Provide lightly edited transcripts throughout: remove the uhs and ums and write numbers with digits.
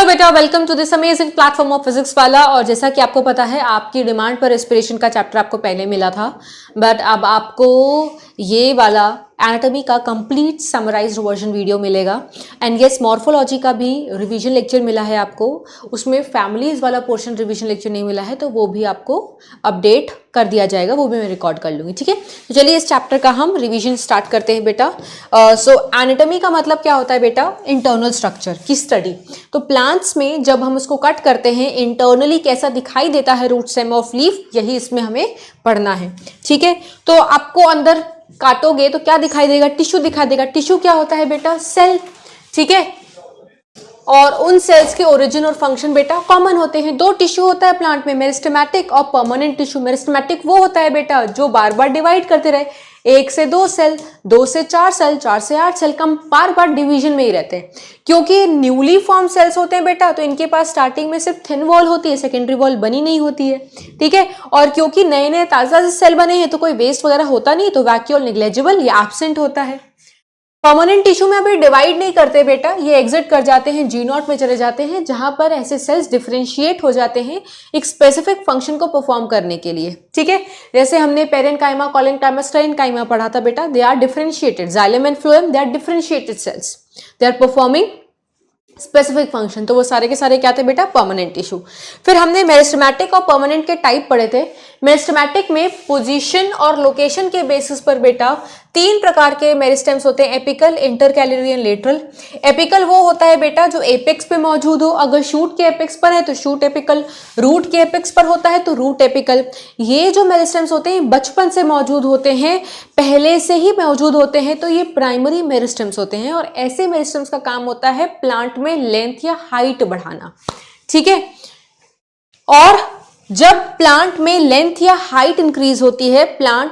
बेटा, welcome to this amazing platform of physics वाला। और जैसा कि आपको पता है, आपकी डिमांड पर रेस्पिरेशन का चैप्टर आपको पहले मिला था, बट अब आपको ये वाला एनाटॉमी का कंप्लीट समराइज्ड वर्जन वीडियो मिलेगा। एंड यस, मॉर्फोलॉजी का भी रिवीजन लेक्चर मिला है आपको, उसमें फैमिलीज वाला पोर्शन रिवीजन लेक्चर नहीं मिला है, तो वो भी आपको अपडेट कर दिया जाएगा, वो भी मैं रिकॉर्ड कर लूँगी। ठीक है, तो चलिए इस चैप्टर का हम रिवीजन स्टार्ट करते हैं बेटा। सो एनाटॉमी का मतलब क्या होता है बेटा? इंटरनल स्ट्रक्चर की स्टडी। तो प्लांट्स में जब हम उसको कट करते हैं, इंटरनली कैसा दिखाई देता है रूट स्टेम ऑफ लीफ, यही इसमें हमें पढ़ना है। ठीक है, तो आपको अंदर काटोगे तो क्या दिखाई देगा? टिश्यू दिखाई देगा। टिश्यू क्या होता है बेटा? सेल। ठीक है, और उन सेल्स के ओरिजिन और फंक्शन बेटा कॉमन होते हैं। दो टिश्यू होता है प्लांट में, मेरिस्टेमेटिक और परमानेंट टिश्यू। मेरिस्टेमेटिक वो होता है बेटा जो बार बार डिवाइड करते रहे, 1 से 2 सेल, 2 से 4 सेल, 4 से 8 सेल, कम बार बार डिवीजन में ही रहते हैं। क्योंकि न्यूली फॉर्म सेल्स होते हैं बेटा, तो इनके पास स्टार्टिंग में सिर्फ थिन वॉल होती है, सेकेंडरी वॉल बनी नहीं होती है। ठीक है, और क्योंकि नए नए ताजा से सेल बने हैं तो कोई वेस्ट वगैरह होता नहीं, तो वैक्यूल निग्लेजिबल या एब्सेंट होता है। परमानेंट टिश्यू में अभी डिवाइड नहीं करते बेटा, ये एग्जिट कर जाते हैं, जी नॉट में चले जाते हैं, जहां पर ऐसे सेल्स डिफरेंशिएट हो जाते हैं एक स्पेसिफिक फंक्शन को परफॉर्म करने के लिए। ठीक है, जैसे हमने पेरेन्काइमा, कोलेनकाइमा, स्टेरेन्काइमा पढ़ा था बेटा, they are differentiated, xylem and phloem, they are differentiated cells, they are performing specific function. तो वो सारे के सारे क्या थे बेटा? Permanent tissue. फिर हमने मेरिस्टेमेटिक और परमानेंट के टाइप पढ़े थे। मेरिस्टेमेटिक में पोजीशन और लोकेशन के बेसिस पर बेटा 3 प्रकार के मेरिस्टेम्स होते हैं, apical, intercalary and lateral. Apical वो होता है बेटा जो एपेक्स पे मौजूद हो, अगर शूट के एपेक्स पर है तो शूट एपिकल, रूट के एपेक्स पर होता है तो रूट एपिकल। ये जो मेरिस्टेम्स होते हैं बचपन से मौजूद होते हैं, पहले से ही मौजूद होते हैं, तो ये प्राइमरी मेरिस्टेम्स होते हैं। और ऐसे मेरिस्टेम्स का काम होता है प्लांट में लेंथ या हाइट बढ़ाना। ठीक है, और जब प्लांट में लेंथ या हाइट इंक्रीज होती है, प्लांट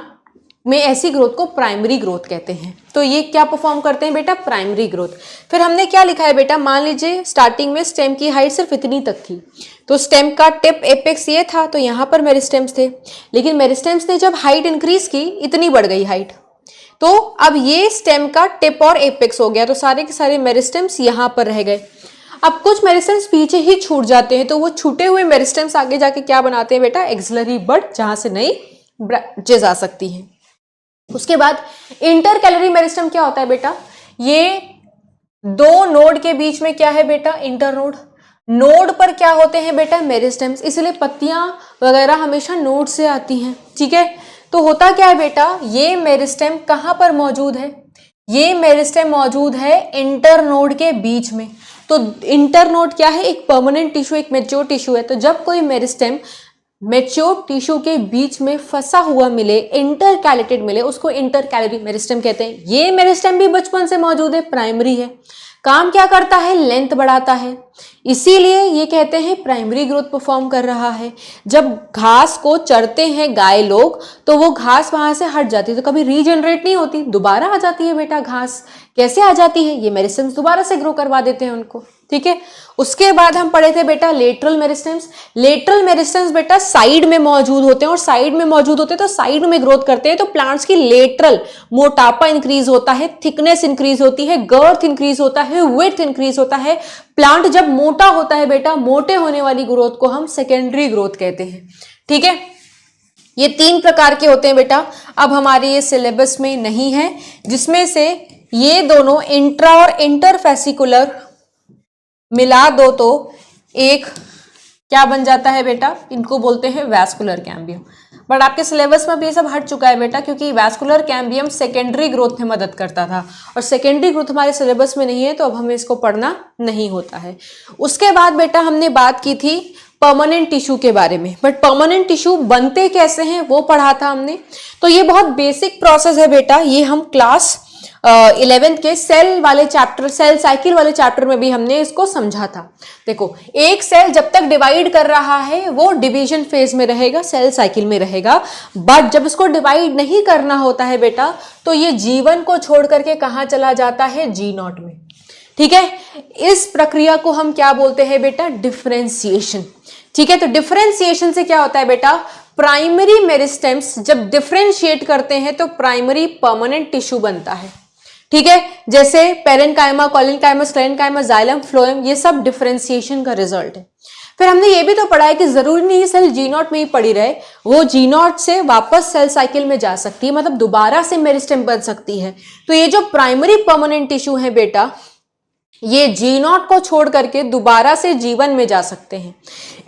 में ऐसी ग्रोथ को प्राइमरी ग्रोथ कहते हैं। तो ये क्या परफॉर्म करते हैं बेटा? Primary growth. फिर हमने क्या लिखा है बेटा? मान लीजिए स्टार्टिंग में स्टेम की हाइट सिर्फ इतनी तक थी, तो स्टेम का टिप एपेक्स ये था, तो यहां पर मेरिस्टेम्स थे। लेकिन मेरिस्टेम्स ने जब हाइट इंक्रीज की, इतनी बढ़ गई हाइट, तो अब ये स्टेम का टिप और एपेक्स हो गया, तो सारे के सारे मेरिस्टेम्स यहां पर रह गए। अब कुछ मेरिस्टेम्स पीछे ही छूट जाते हैं, तो वो छूटे हुए मेरिस्टेम्स आगे जाके क्या बनाते हैं बेटा? एक्सिलरी बड, जहां से नई ब्रांचेस आ सकती हैं। उसके बाद इंटरकैलरी मेरिस्टेम क्या होता है बेटा? ये 2 नोड के बीच में क्या है बेटा? इंटरनोड। नोड पर क्या होते हैं बेटा? मेरिस्टेम्स। इसलिए पत्तियां वगैरह हमेशा नोड से आती हैं। ठीक है, तो होता क्या है बेटा? ये मेरिस्टेम कहां पर मौजूद है? ये मेरिस्टेम मौजूद है इंटरनोड के बीच में। तो इंटरनोड क्या है? एक परमानेंट टिश्यू, एक मैच्योर टिश्यू है। तो जब कोई मेरिस्टेम मैच्योर टिश्यू के बीच में फंसा हुआ मिले, इंटरकैलेटेड मिले, उसको इंटरकैलरी मेरिस्टेम कहते हैं। ये मेरिस्टेम भी बचपन से मौजूद है, प्राइमरी है। काम क्या करता है? लेंथ बढ़ाता है, इसीलिए ये कहते हैं प्राइमरी ग्रोथ परफॉर्म कर रहा है। जब घास को चरते हैं गाय लोग, तो वो घास वहां से हट जाती है, तो कभी रीजनरेट नहीं होती, दोबारा आ जाती है बेटा घास। कैसे आ जाती है? ये मेरिस्टेम्स दोबारा से ग्रो करवा देते हैं उनको। ठीक है, उसके बाद हम पढ़े थे बेटा लेटरल मेरिस्टेम्स। लेटरल मेरिस्टेम्स बेटा साइड में मौजूद होते हैं, और साइड में मौजूद होते हैं तो साइड में ग्रोथ करते हैं, तो प्लांट्स की लेटरल मोटापा इंक्रीज होता है, थिकनेस इंक्रीज होती है, गर्थ इंक्रीज होता है, विड्थ इंक्रीज होता है। प्लांट जब मोटा होता है बेटा, मोटे होने वाली ग्रोथ को हम सेकेंडरी ग्रोथ कहते हैं। ठीक है, ये 3 प्रकार के होते हैं बेटा। अब हमारे ये सिलेबस में नहीं है, जिसमें से ये दोनों इंट्रा और इंटरफेसिकुलर मिला दो तो एक क्या बन जाता है बेटा? इनको बोलते हैं वैस्कुलर कैम्बियम। बट आपके सिलेबस में भी ये सब हट चुका है बेटा, क्योंकि वैस्कुलर कैम्बियम सेकेंडरी ग्रोथ में मदद करता था, और सेकेंडरी ग्रोथ हमारे सिलेबस में नहीं है, तो अब हमें इसको पढ़ना नहीं होता है। उसके बाद बेटा हमने बात की थी परमानेंट टिश्यू के बारे में, बट परमानेंट टिश्यू बनते कैसे हैं वो पढ़ा था हमने। तो ये बहुत बेसिक प्रोसेस है बेटा, ये हम क्लास 11th के सेल वाले चैप्टर, सेल साइकिल वाले चैप्टर में भी हमने इसको समझा था। देखो, एक सेल जब तक डिवाइड कर रहा है वो डिवीजन फेज में रहेगा, सेल साइकिल में रहेगा। बट जब इसको डिवाइड नहीं करना होता है बेटा, तो ये जीवन को छोड़ करके कहां चला जाता है? जी नॉट में। ठीक है, इस प्रक्रिया को हम क्या बोलते हैं बेटा? डिफरेंशिएशन। ठीक है, तो डिफरेंशिएशन से क्या होता है बेटा? प्राइमरी मेरिस्टेम्स जब डिफरेंशिएट करते हैं तो प्राइमरी परमानेंट टिश्यू बनता है। ठीक है, जैसे पेरेन्काइमा, कोलिनकाइमा, स्क्लेरेन्काइमा, जाइलम, फ्लोएम, ये सब डिफरेंशिएशन का रिजल्ट है। फिर हमने ये भी तो पढ़ा है कि जरूरी नहीं सेल जी नॉट में ही पड़ी रहे, वो जी नॉट से वापस सेल साइकिल में जा सकती है, मतलब दोबारा से मेरिस्टेम बन सकती है। तो ये जो प्राइमरी परमानेंट टिश्यू है बेटा, ये जी नॉट को छोड़ करके दोबारा से जीवन में जा सकते हैं।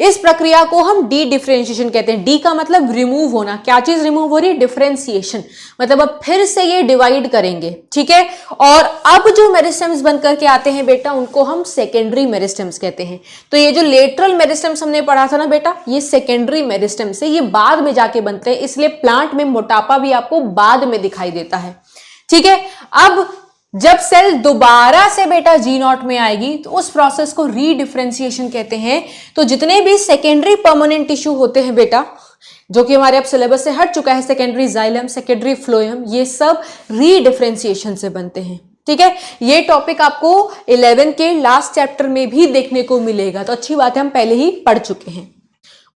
इस प्रक्रिया को हम डी डिफरेंशिएशन कहते हैं। डी का मतलब रिमूव होना। क्या चीज रिमूव हो रही है? डिफरेंशिएशन, मतलब अब फिर से ये डिवाइड करेंगे, ठीक है। और अब जो मेरिस्टेम्स बन करके आते हैं बेटा, उनको हम सेकेंडरी मेरिस्टेम्स कहते हैं। तो ये जो लेटरल मेरिस्टेम्स हमने पढ़ा था ना बेटा, ये सेकेंडरी मेरिस्टेम्स है, ये बाद में जाके बनते हैं, इसलिए प्लांट में मोटापा भी आपको बाद में दिखाई देता है, ठीक है। अब जब सेल दोबारा से बेटा जी नॉट में आएगी तो उस प्रोसेस को रीडिफरेंशिएशन कहते हैं। तो जितने भी सेकेंडरी परमानेंट टिश्यू होते हैं बेटा, जो कि हमारे अब सिलेबस से हट चुका है, सेकेंडरी जाइलम, सेकेंडरी फ्लोएम, ये सब रीडिफरेंशिएशन से बनते हैं, ठीक है। ये टॉपिक आपको 11 के लास्ट चैप्टर में भी देखने को मिलेगा, तो अच्छी बात है, हम पहले ही पढ़ चुके हैं।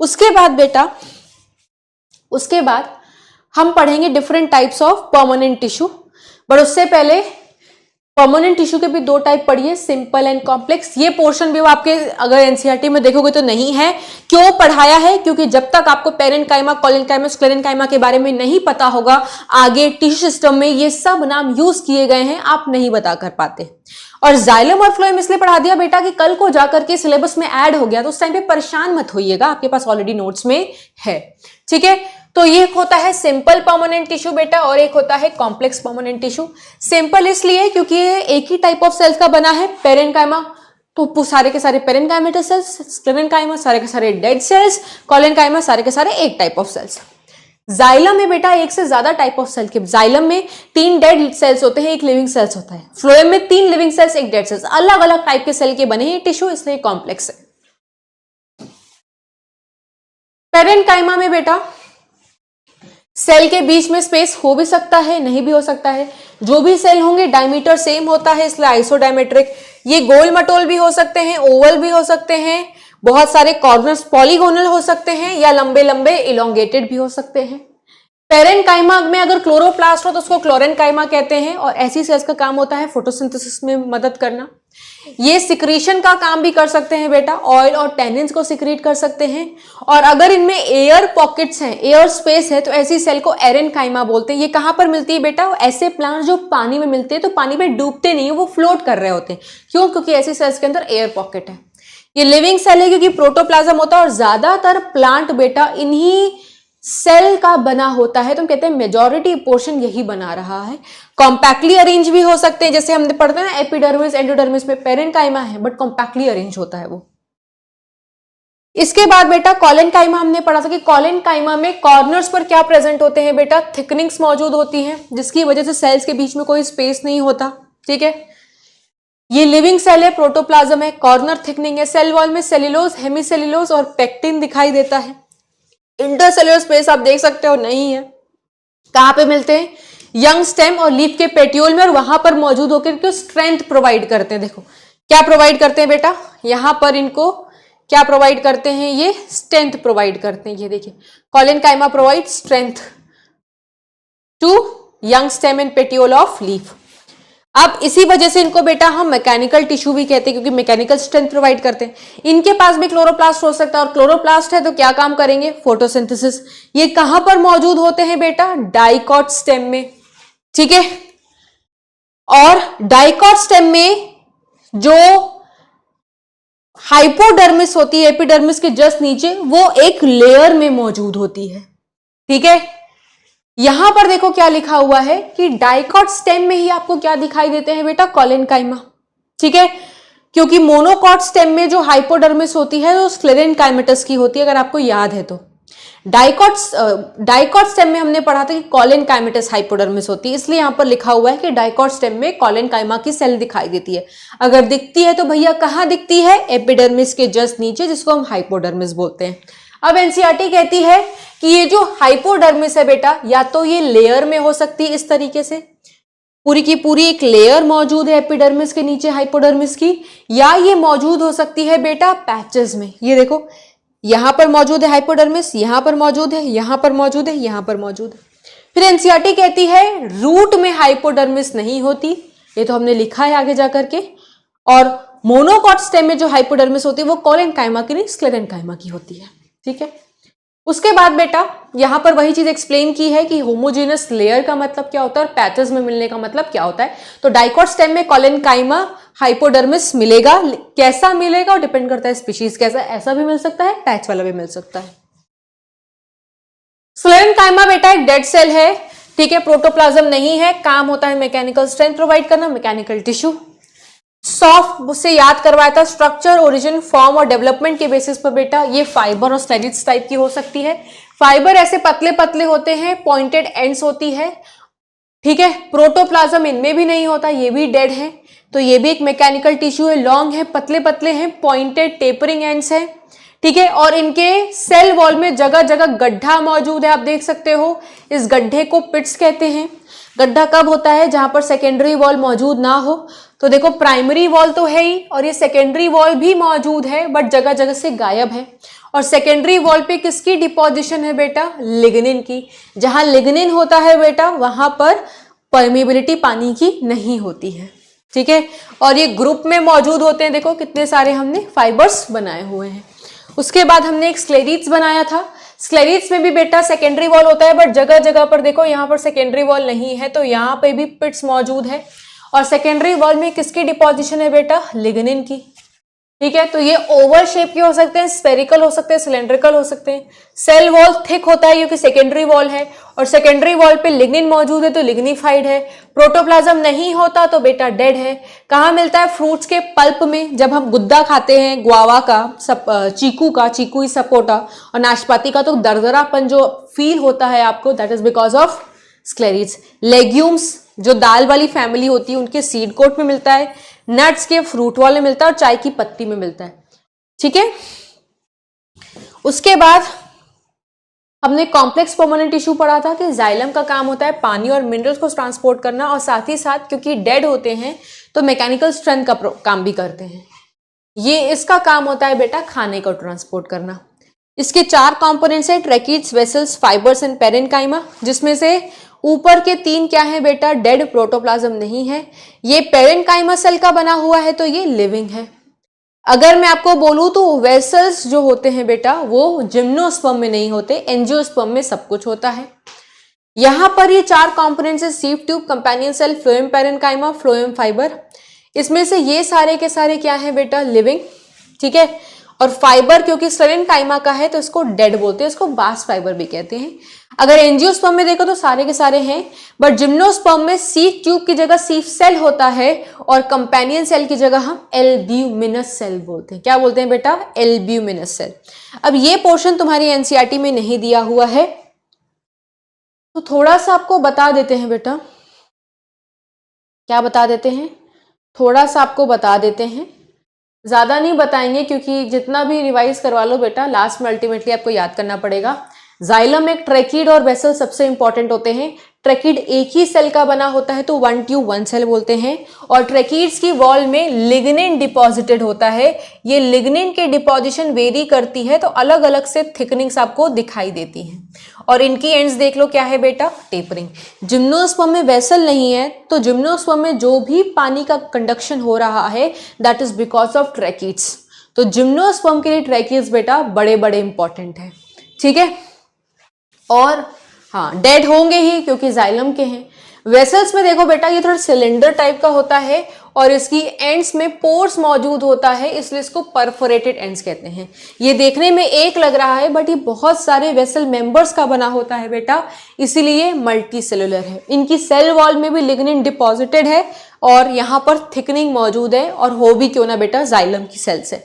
उसके बाद बेटा, उसके बाद हम पढ़ेंगे different types of permanent tissue. But उससे पहले परमानेंट टिश्यू के भी दो टाइप पढ़िए, सिंपल एंड कॉम्प्लेक्स। ये पोर्शन भी वो आपके अगर एनसीईआरटी में देखोगे तो नहीं है। क्यों पढ़ाया है? क्योंकि जब तक आपको पेरेन्काइमा, कोलिनकाइमा, स्क्लेरेन्काइमा के बारे में नहीं पता होगा, आगे टिश्यू सिस्टम में ये सब नाम यूज किए गए हैं, आप नहीं बता कर पाते। और जाइलम और फ्लोएम इसलिए पढ़ा दिया बेटा कि कल को जाकर के सिलेबस में ऐड हो गया तो उस टाइम पे परेशान मत होइएगा, आपके पास ऑलरेडी नोट्स में है, ठीक है। तो ये होता है सिंपल परमानेंट टिश्यू बेटा, और एक होता है कॉम्प्लेक्स परमानेंट टिश्यू। सिंपल इसलिए क्योंकि ये एक ही टाइप ऑफ सेल्स का बना है, पेरेन्काइमा तो सारे के सारे पेरेन्काइमेटस सेल्स, स्क्लेरेन्काइमा सारे के सारे डेड सेल्स, कोलिनकाइमा सारे के सारे एक टाइप ऑफ सेल्स। जाइलम में बेटा एक से ज्यादा टाइप ऑफ सेल के, जाइलम में 3 डेड सेल्स होते हैं, एक लिविंग सेल्स होता है। फ्लोएम में 3 लिविंग सेल्स, एक डेड सेल्स, अलग अलग टाइप के सेल के बने हैं टिश्यू, इसलिए कॉम्प्लेक्स है। पेरेन्काइमा में बेटा सेल के बीच में स्पेस हो भी सकता है, नहीं भी हो सकता है। जो भी सेल होंगे डायमीटर सेम होता है, इसलिए आइसोडायमेट्रिक। ये गोल मटोल भी हो सकते हैं, ओवल भी हो सकते हैं, बहुत सारे कॉर्नर्स पॉलीगोनल हो सकते हैं, या लंबे लंबे इलोंगेटेड भी हो सकते हैं। पेरेन्काइमा में अगर क्लोरोप्लास्ट हो तो उसको क्लोरेन्काइमा कहते हैं, और ऐसी सेल्स का काम होता है फोटोसिंथेसिस में मदद करना। ये सिक्रीशन का काम भी कर सकते हैं बेटा, ऑयल और टैनिन्स को सिक्रीट कर सकते हैं। और अगर इनमें एयर पॉकेट्स हैं, एयर स्पेस है, तो ऐसी सेल को एरेन्काइमा बोलते हैं। ये कहां पर मिलती है बेटा? ऐसे प्लांट जो पानी में मिलते हैं, तो पानी में डूबते नहीं है, वो फ्लोट कर रहे होते हैं। क्यों? क्योंकि ऐसी सेल्स के अंदर एयर पॉकेट है। ये लिविंग सेल है क्योंकि प्रोटोप्लाज्म होता है, और ज्यादातर प्लांट बेटा इन्हीं सेल का बना होता है, तो हम कहते हैं मेजॉरिटी पोर्शन यही बना रहा है। कॉम्पैक्टली अरेंज भी हो सकते हैं, जैसे हमने पढ़ते हैं ना एपिडर्मिस, एंडोडर्मिस में पेरेन्काइमा है, बट कॉम्पैक्टली अरेंज होता है वो। इसके बाद बेटा कोलिनकाइमा हमने पढ़ा था कि कोलिनकाइमा में कॉर्नर्स पर क्या प्रेजेंट होते हैं बेटा? थिकनिंग्स मौजूद होती हैं, जिसकी वजह से सेल्स के बीच में कोई स्पेस नहीं होता, ठीक है। ये लिविंग सेल है, प्रोटोप्लाज्म है, कॉर्नर थिकनिंग है, सेल वॉल में सेल्यूलोज, हेमीसेल्यूलोज और पेक्टिन दिखाई देता है। इंटरसेल्युलर स्पेस आप देख सकते हो नहीं है। कहां पे मिलते हैं? यंग स्टेम और लीफ के पेटियोल में, और वहां पर मौजूद होकर इनको स्ट्रेंथ प्रोवाइड करते हैं। देखो क्या प्रोवाइड करते हैं बेटा, यहां पर इनको क्या प्रोवाइड करते हैं? ये स्ट्रेंथ प्रोवाइड करते हैं। ये देखिए, collenchyma provide strength to young stem and petiole of leaf. अब इसी वजह से इनको बेटा हम मैकेनिकल टिश्यू भी कहते हैं, क्योंकि मैकेनिकल स्ट्रेंथ प्रोवाइड करते हैं। इनके पास भी क्लोरोप्लास्ट हो सकता है, और क्लोरोप्लास्ट है तो क्या काम करेंगे? फोटोसिंथेसिस। ये कहां पर मौजूद होते हैं बेटा? डाइकॉट स्टेम में, ठीक है। और डाइकॉट स्टेम में जो हाइपोडर्मिस होती है, एपिडर्मिस के जस्ट नीचे, वो एक लेयर में मौजूद होती है, ठीक है। यहां पर देखो क्या लिखा हुआ है कि डाइकॉट स्टेम में ही आपको क्या दिखाई देते हैं बेटा? कोलिनकाइमा, ठीक है। क्योंकि मोनोकॉट स्टेम में जो हाइपोडर्मिस होती है वो स्क्लेरेन्काइमेटस की होती है, अगर आपको याद है तो। डाइकॉट स्टेम में हमने पढ़ा था कि कोलिनकाइमेटस हाइपोडर्मिस होती है, इसलिए यहां पर लिखा हुआ है कि डाइकॉट स्टेम में कोलिनकाइमा की सेल दिखाई देती है। अगर दिखती है तो भैया कहां दिखती है? एपिडर्मिस के जस्ट नीचे, जिसको हम हाइपोडर्मिस बोलते हैं। अब एनसीईआरटी कहती है कि ये जो हाइपोडर्मिस है बेटा, या तो ये लेयर में हो सकती है इस तरीके से, पूरी की पूरी एक लेयर मौजूद है एपिडर्मिस के नीचे हाइपोडर्मिस की, या ये मौजूद हो सकती है बेटा पैचेस में। ये देखो यहां पर मौजूद है हाइपोडर्मिस, यहां पर मौजूद है, यहां पर मौजूद है, यहां पर मौजूद है। फिर एनसीईआरटी कहती है रूट में हाइपोडर्मिस नहीं होती, ये तो हमने लिखा है आगे जाकर के। और मोनोकॉट स्टेम में जो हाइपोडर्मिस होती है वो कोलेनकाइमा की नहीं, स्क्लेरेनकाइमा की होती है। ठीक है, उसके बाद बेटा यहां पर वही चीज एक्सप्लेन की है कि होमोजेनस लेयर का मतलब क्या होता है और पैचेस में मिलने का मतलब क्या होता है। तो डाइकॉट स्टेम में कोलेनकाइमा हाइपोडर्मिस मिलेगा, कैसा मिलेगा और डिपेंड करता है स्पीशीज कैसा, ऐसा भी मिल सकता है, पैच वाला भी मिल सकता है। स्क्लेरेनकाइमा बेटा एक डेड सेल है, ठीक है, प्रोटोप्लाज्म नहीं है, काम होता है मैकेनिकल स्ट्रेंथ प्रोवाइड करना, मैकेनिकल टिश्यू। सॉफ्ट से याद करवाया था, स्ट्रक्चर, ओरिजिन, फॉर्म और डेवलपमेंट के बेसिस पर बेटा ये फाइबर और स्लेजिट्स टाइप की हो सकती है। फाइबर ऐसे पतले पतले होते हैं, पॉइंटेड एंड्स होती है। ठीक है, प्रोटोप्लाज्म इनमें भी नहीं होता, ये भी डेड है, तो ये भी एक मैकेनिकल टिश्यू है, लॉन्ग है, पतले पतले हैं, पॉइंटेड टेपरिंग एंड्स है। ठीक है, और इनके सेल वॉल में जगह जगह गड्ढा मौजूद है, आप देख सकते हो, इस गड्ढे को पिट्स कहते हैं। गड्ढा कब होता है, जहां पर सेकेंडरी वॉल मौजूद ना हो। तो देखो प्राइमरी वॉल तो है ही और ये सेकेंडरी वॉल भी मौजूद है, बट जगह जगह से गायब है। और सेकेंडरी वॉल पे किसकी डिपोजिशन है बेटा, लिग्निन की। जहां लिग्निन होता है बेटा वहां पर परमेबिलिटी पानी की नहीं होती है। ठीक है, और ये ग्रुप में मौजूद होते हैं, देखो कितने सारे हमने फाइबर्स बनाए हुए हैं। उसके बाद हमने एक स्क्लेरीट्स बनाया था। स्क्लेरीट्स में भी बेटा सेकेंडरी वॉल होता है, बट जगह जगह पर देखो यहाँ पर सेकेंडरी वॉल नहीं है, तो यहाँ पे भी पिट्स मौजूद है। और सेकेंडरी वॉल में किसकी डिपोजिशन है बेटा, लिग्निन की। ठीक है, तो ये ओवल शेप के हो सकते हैं, स्फेरिकल हो सकते हैं, सिलेंड्रिकल हो सकते हैं। सेल वॉल थिक होता है क्योंकि सेकेंडरी वॉल है, और सेकेंडरी वॉल पे लिग्निन मौजूद है तो लिग्निफाइड है। प्रोटोप्लाज्म नहीं होता तो बेटा डेड है। कहाँ मिलता है, फ्रूट्स के पल्प में, जब हम गुद्दा खाते हैं ग्वावा का, चीकू ही सपोटा और नाशपाती का, तो दरदरापन जो फील होता है आपको, that is because of sclereids. Legumes जो दाल वाली फैमिली होती है उनके सीड कोट में मिलता है, नट्स के फ्रूट वॉल में मिलता है और चाय की पत्ती में मिलता है। ठीक है, उसके बाद हमने कॉम्प्लेक्स परमानेंट टिश्यू पढ़ा था कि जाइलम का काम होता है पानी और मिनरल्स को ट्रांसपोर्ट करना, और साथ ही साथ क्योंकि डेड होते हैं तो मैकेनिकल स्ट्रेंथ का काम भी करते हैं। ये इसका काम होता है बेटा खाने को ट्रांसपोर्ट करना। इसके 4 कंपोनेंट्स हैं, tracheids, vessels, fibres and parenchyma, जिसमें से ऊपर के 3 क्या है बेटा, डेड, प्रोटोप्लाज्म नहीं है। ये पेरेन्काइमा सेल का बना हुआ है तो ये लिविंग है। अगर मैं आपको बोलूं तो वेसल्स जो होते हैं बेटा वो जिम्नोस्पर्म में नहीं होते, एंजियोस्पर्म में सब कुछ होता है। यहां पर ये 4 कंपोनेंट्स है, sieve tube, companion cell, phloem parenchyma, phloem fibre. इसमें से ये सारे के सारे क्या है बेटा, लिविंग। ठीक है, और फाइबर क्योंकि स्क्लेरेनकाइमा का है तो इसको डेड बोलते हैं, इसको बास्ट फाइबर भी कहते हैं। अगर एंजियोस्पर्म में देखो तो सारे के सारे हैं, बट जिम्नोस्पर्म में सीव ट्यूब की जगह सीव सेल होता है और कंपेनियन सेल की जगह हम एल्ब्यूमिनस सेल बोलते हैं। क्या बोलते हैं बेटा, एल्ब्यूमिनस सेल। अब ये पोर्शन तुम्हारी एनसीईआरटी में नहीं दिया हुआ है तो थोड़ा सा आपको बता देते हैं बेटा। क्या बता देते हैं, थोड़ा सा आपको बता देते हैं, ज्यादा नहीं बताएंगे क्योंकि जितना भी रिवाइज करवा लो बेटा लास्ट में अल्टीमेटली आपको याद करना पड़ेगा। जाइलम एक ट्रैकीड और वेसल सबसे इंपॉर्टेंट होते हैं। ट्रैकीड एक ही सेल का बना होता है तो 1 ट्यूब 1 सेल बोलते हैं, और ट्रैकीड्स की वॉल में लिग्निन डिपॉजिटेड होता है। ये लिग्निन की डिपॉजिशन वेरी करती है तो अलग अलग से थिकनिंग्स आपको दिखाई देती हैं, और इनकी एंड्स देख लो क्या है बेटा, टेपरिंग। जिम्नोस्पर्म में वेसल नहीं है तो जिम्नोस्पर्म में जो भी पानी का कंडक्शन हो रहा है that is because of tracheids. तो जिम्नोस्पर्म के लिए ट्रैकीड्स बेटा बड़े बड़े इंपॉर्टेंट है। ठीक है, और हाँ डेड होंगे ही क्योंकि जाइलम के हैं। वेसल्स में देखो बेटा ये थोड़ा सिलेंडर टाइप का होता है और इसकी एंड्स में पोर्स मौजूद होता है, इसलिए इसको परफोरेटेड एंड्स कहते हैं। ये देखने में एक लग रहा है बट ये बहुत सारे वेसल मेंबर्स का बना होता है बेटा, इसीलिए मल्टी सेलुलर है। इनकी सेल वॉल में भी लिग्निन डिपॉजिटेड है और यहाँ पर थिकनिंग मौजूद है, और हो भी क्यों ना बेटा जाइलम की सेल से।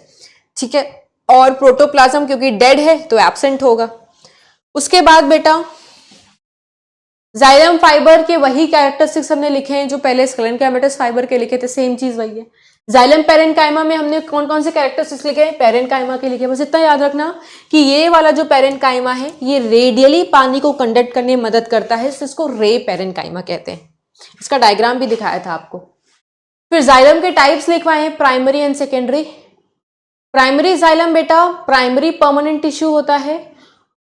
ठीक है, और प्रोटोप्लाज्म क्योंकि डेड है तो एब्सेंट होगा। उसके बाद बेटा जाइलम फाइबर के वही कैरेक्टरिस्टिक्स हमने लिखे हैं जो पहले स्क्लेरेनकाइमेटस फाइबर के लिखे थे, सेम चीज वही है। जाइलम पेरेन्काइमा में हमने कौन कौन से कैरेक्टरिस्टिक्स लिखे हैं, पेरेन्काइमा के लिखे। बस इतना याद रखना कि ये वाला जो पेरेन्काइमा है ये रेडियली पानी को कंडक्ट करने में मदद करता है, इसको रे पेरेन्काइमा कहते हैं। इसका डायग्राम भी दिखाया था आपको। फिर जाइलम के टाइप्स लिखवाए हैं, primary and secondary. Primary xylem बेटा प्राइमरी परमानेंट टिश्यू होता है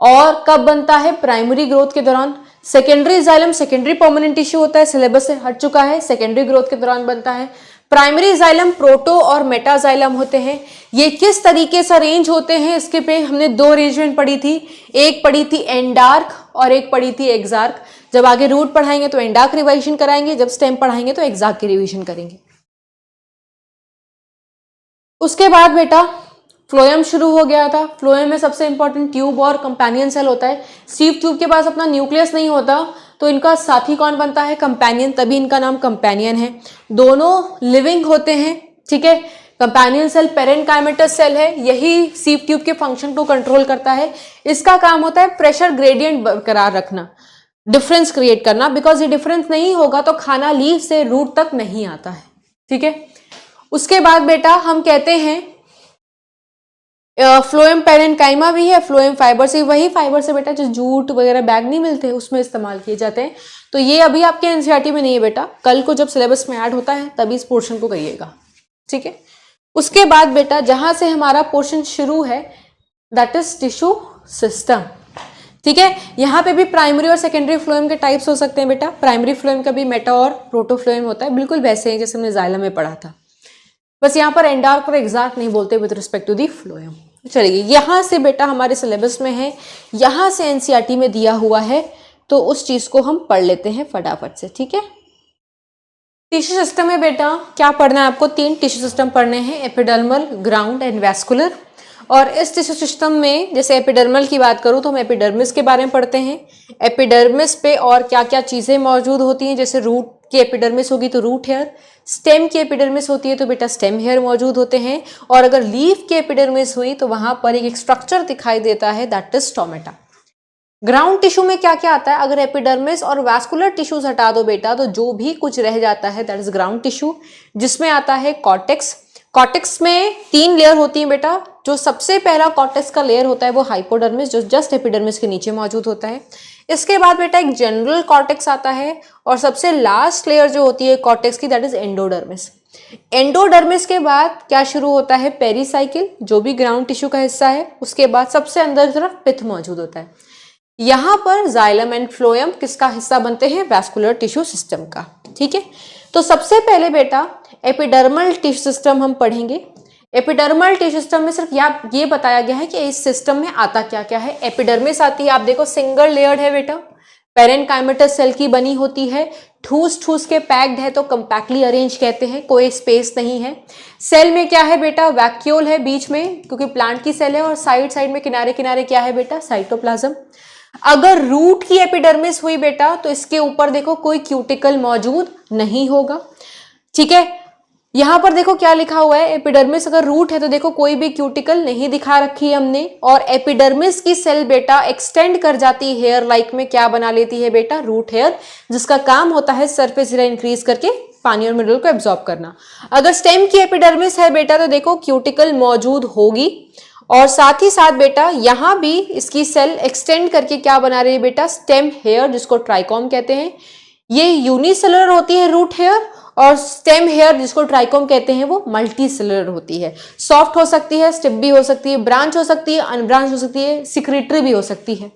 और कब बनता है? प्राइमरी ग्रोथ के दौरान। Secondary xylem secondary permanent tissue होता है, सिलेबस से हट चुका है, सेकेंडरी ग्रोथ के दौरान बनता है। प्राइमरी जाइलम प्रोटो और मेटाजाइलम होते हैं। ये किस तरीके से अरेंज होते हैं, इसके पे हमने दो अरेंजमेंट पढ़ी थी, एक पढ़ी थी एंडार्क और एक पढ़ी थी एक्सार्क। जब आगे रूट पढ़ाएंगे तो एंडार्क रिविजन कराएंगे, जब स्टेम पढ़ाएंगे तो एक्सार्क की रिविजन करेंगे। उसके बाद बेटा फ्लोएम शुरू हो गया था। फ्लोएम में सबसे इंपॉर्टेंट ट्यूब और कंपेनियन सेल होता है। स्टीव ट्यूब के पास अपना न्यूक्लियस नहीं होता तो इनका साथी कौन बनता है? कंपेनियन, तभी इनका नाम कंपेनियन है। दोनों लिविंग होते हैं, ठीक है। कंपेनियन सेल पेरेनकाइमेटस सेल है, यही सीव ट्यूब के फंक्शन को कंट्रोल करता है। इसका काम होता है प्रेशर ग्रेडियंट बरकरार रखना, डिफरेंस क्रिएट करना, बिकॉज ये डिफरेंस नहीं होगा तो खाना लीफ से रूट तक नहीं आता है, ठीक है। उसके बाद बेटा हम कहते हैं फ्लोएम पेरेनकाइमा भी है, फ्लोएम फाइबर से, वही फाइबर से बेटा जो जूट वगैरह बैग नहीं मिलते उसमें इस्तेमाल किए जाते हैं। तो ये अभी आपके एनसीईआरटी में नहीं है बेटा, कल को जब सिलेबस में ऐड होता है तभी इस पोर्शन को करिएगा, ठीक है। उसके बाद बेटा जहां से हमारा पोर्शन शुरू है दैट इज टिश्यू सिस्टम, ठीक है। यहाँ पे भी प्राइमरी और सेकेंडरी फ्लोएम के टाइप्स हो सकते हैं बेटा। प्राइमरी फ्लोएम का भी मेटा और प्रोटो फ्लोएम होता है, बिल्कुल वैसे ही जैसे हमने जाइलम में पढ़ा था, बस यहाँ पर एंडार्क और एक्सार्क नहीं बोलते with respect to the phloem. चलिए यहाँ से बेटा हमारे सिलेबस में है, यहाँ से एनसीईआरटी में दिया हुआ है, तो उस चीज को हम पढ़ लेते हैं फटाफट से, ठीक है। टिश्यू सिस्टम में बेटा क्या पढ़ना है आपको? 3 टिश्यू सिस्टम पढ़ने हैं, एपिडर्मल, ग्राउंड एंड वैस्कुलर। और इस टिश्यू सिस्टम में जैसे एपिडर्मल की बात करूं तो हम एपिडर्मिस के बारे में पढ़ते हैं। एपिडर्मिस पे और क्या क्या चीजें मौजूद होती हैं, जैसे रूट की एपिडर्मिस होगी तो रूट हेयर, स्टेम की एपिडर्मिस होती है तो बेटा स्टेम हेयर मौजूद होते हैं, और अगर लीफ की एपिडर्मिस हुई तो वहां पर एक स्ट्रक्चर दिखाई देता है that is stomata. Ground tissue में क्या क्या आता है? अगर एपिडर्मिस और वैस्कुलर टिश्यूज हटा दो बेटा तो जो भी कुछ रह जाता है दैट इज ग्राउंड टिश्यू, जिसमें आता है कॉर्टेक्स। कॉर्टेक्स में 3 लेयर होती हैं बेटा। जो सबसे पहला कॉर्टेक्स का लेयर होता है वो हाइपोडर्मिस, जो जस्ट एपिडर्मिस के नीचे मौजूद होता है। इसके बाद बेटा एक जनरल कॉर्टेक्स आता है, और सबसे लास्ट लेयर जो होती है कॉर्टेक्स की दैट इज एंडोडर्मिस। एंडोडर्मिस के बाद क्या शुरू होता है? पेरीसाइकिल, जो भी ग्राउंड टिश्यू का हिस्सा है। उसके बाद सबसे अंदर की तरफ पिथ मौजूद होता है। यहां पर जाइलम एंड फ्लोएम किसका हिस्सा बनते हैं? वैस्कुलर टिश्यू सिस्टम का, ठीक है। तो सबसे पहले बेटा एपिडर्मल टिश्यू सिस्टम हम पढ़ेंगे। एपिडर्मल टिश्यू सिस्टम में सिर्फ ये बताया गया है कि इस सिस्टम में आता क्या क्या है। एपिडर्मिस आती है, आप देखो सिंगल लेयर्ड है बेटा, पेरेनकाइमेटस सेल की बनी होती है, ठूस ठूस के पैक्ड है तो कंपैक्टली अरेंज कहते हैं, कोई स्पेस नहीं है। सेल में क्या है बेटा? वैक्यूल है बीच में, क्योंकि प्लांट की सेल है, और साइड साइड में किनारे किनारे क्या है बेटा? साइटोप्लाज्म। अगर रूट की एपिडर्मिस हुई बेटा तो इसके ऊपर देखो कोई क्यूटिकल मौजूद नहीं होगा, ठीक है। यहां पर देखो क्या लिखा हुआ है, एपिडर्मिस अगर रूट है तो देखो कोई भी क्यूटिकल नहीं दिखा रखी है हमने। और एपिडर्मिस की सेल बेटा एक्सटेंड कर जाती है हेयर लाइक में, क्या बना लेती है बेटा? रूट हेयर, जिसका काम होता है सरफेस एरिया इंक्रीज करके पानी और मिनरल को एब्जॉर्ब करना। अगर स्टेम की एपिडर्मिस है बेटा तो देखो क्यूटिकल मौजूद होगी, और साथ ही साथ बेटा यहां भी इसकी सेल एक्सटेंड करके क्या बना रही है बेटा? स्टेम हेयर, जिसको ट्राइकॉम कहते हैं। ये यूनिसेलुलर होती है रूट हेयर, और स्टेम हेयर जिसको ट्राइकोम कहते हैं वो मल्टी सेलुलर होती है। सॉफ्ट हो सकती है, स्टिप भी हो सकती है, ब्रांच हो सकती है, अनब्रांच हो सकती है, सिक्रेटरी भी हो सकती है।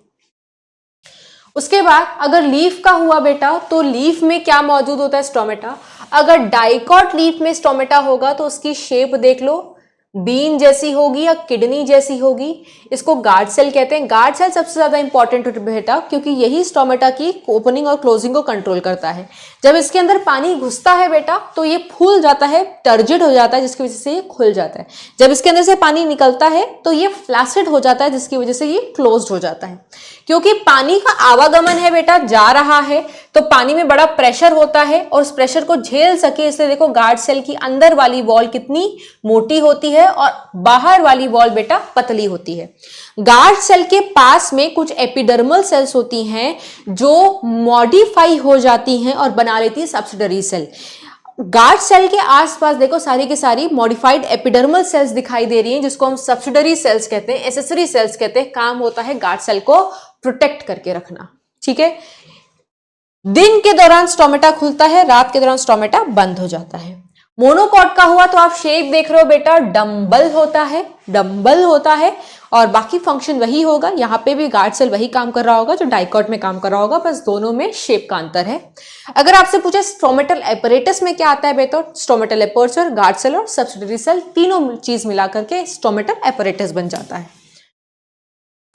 उसके बाद अगर लीफ का हुआ बेटा तो लीफ में क्या मौजूद होता है? स्टोमेटा। अगर डाइकॉट लीफ में स्टोमेटा होगा तो उसकी शेप देख लो, बीन जैसी होगी या किडनी जैसी होगी। इसको गार्ड सेल कहते हैं। गार्ड सेल सबसे ज्यादा इंपॉर्टेंट है बेटा, क्योंकि यही स्टोमेटा की ओपनिंग और क्लोजिंग को कंट्रोल करता है। जब इसके अंदर पानी घुसता है बेटा तो ये फूल जाता है, टर्जिड हो जाता है, जिसकी वजह से ये खुल जाता है। जब इसके अंदर से पानी निकलता है तो ये फ्लैसिड हो जाता है, जिसकी वजह से ये क्लोज्ड हो जाता है। क्योंकि पानी का आवागमन है बेटा, जा रहा है, तो पानी में बड़ा प्रेशर होता है, और उस प्रेशर को झेल सके इसलिए देखो गार्ड सेल की अंदर वाली वॉल कितनी मोटी होती है और बाहर वाली वॉल बेटा पतली होती है। गार्ड सेल के पास में कुछ एपिडर्मल सेल्स होती हैं जो मॉडिफाई हो जाती हैं और बना लेती है सब्सिडरी सेल। गार्ड सेल के आसपास देखो सारी की सारी मॉडिफाइड एपिडर्मल सेल्स दिखाई दे रही हैं, जिसको हम सब्सिडरी सेल्स कहते हैं, एसेसरी सेल्स कहते हैं। काम होता है गार्ड सेल को प्रोटेक्ट करके रखना, ठीक है। दिन के दौरान स्टोमेटा खुलता है, रात के दौरान स्टोमेटा बंद हो जाता है। मोनोकॉट का हुआ तो आप शेप देख रहे हो बेटा, डंबल होता है, डंबल होता है, और बाकी फंक्शन वही होगा। यहाँ पे भी गार्ड सेल वही काम कर रहा होगा जो डाइकॉट में काम कर रहा होगा, बस दोनों में शेप का अंतर है। अगर आपसे पूछे स्ट्रोमेटल एपरेटस में क्या आता है बेटा, स्ट्रोमेटल एपर्चर, गार्ड सेल और सब्सिडरी सेल तीनों चीज मिलाकर के स्ट्रोमेटल एपरेटस बन जाता है।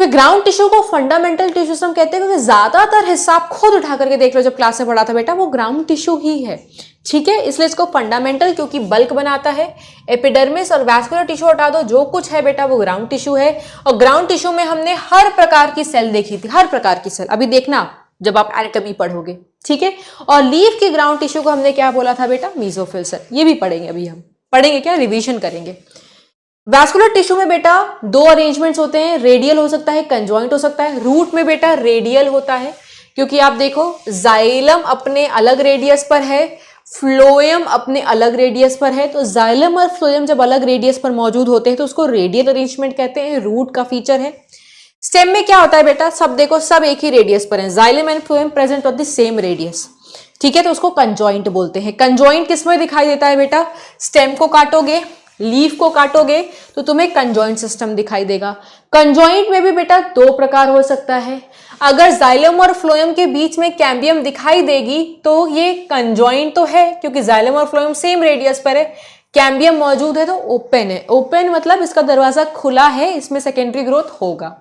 फिर ग्राउंड टिश्यू को फंडामेंटल टिश्यू हम कहते हैं, क्योंकि ज्यादातर हिस्सा आप खुद उठा करके देख लो, जब क्लास में पढ़ा था बेटा, वो ग्राउंड टिश्यू ही है, ठीक है। इसलिए इसको फंडामेंटल क्योंकि बल्क बनाता है। एपिडर्मिस और वैस्कुलर टिश्यू हटा दो, जो कुछ है बेटा वो ग्राउंड टिश्यू है। और ग्राउंड टिश्यू में हमने हर प्रकार की सेल देखी थी, हर प्रकार की सेल, अभी देखना जब आप एनाटॉमी पढ़ोगे, ठीक है। और लीफ की ग्राउंड टिश्यू को हमने क्या बोला था बेटा, मेसोफिल सेल, ये भी पढ़ेंगे, अभी हम पढ़ेंगे क्या, रिविजन करेंगे। वैस्कुलर टिश्यू में बेटा दो अरेंजमेंट्स होते हैं, रेडियल हो सकता है, कंजॉइंट हो सकता है। रूट में बेटा रेडियल होता है, क्योंकि आप देखो जाइलम अपने अलग रेडियस पर है, फ्लोएम अपने अलग रेडियस पर है, तो जाइलम और फ्लोएम जब अलग रेडियस पर मौजूद होते हैं तो उसको रेडियल अरेंजमेंट कहते हैं, रूट का फीचर है। स्टेम में क्या होता है बेटा, सब देखो सब एक ही रेडियस पर है, xylem and phloem present on the same radius, ठीक है, तो उसको कंजॉइंट बोलते हैं। कंजॉइंट किसमें दिखाई देता है बेटा, स्टेम को काटोगे, लीफ को काटोगे तो तुम्हें कंजॉइंट सिस्टम दिखाई देगा। कंजॉइंट में भी बेटा दो प्रकार हो सकता है, अगर जाइलम और फ्लोएम के बीच में कैम्बियम दिखाई देगी तो ये कंजॉइंट तो है, क्योंकि जाइलम और फ्लोएम सेम रेडियस पर है, कैम्बियम मौजूद है तो ओपन है। ओपन मतलब इसका दरवाजा खुला है, इसमें सेकेंडरी ग्रोथ होगा।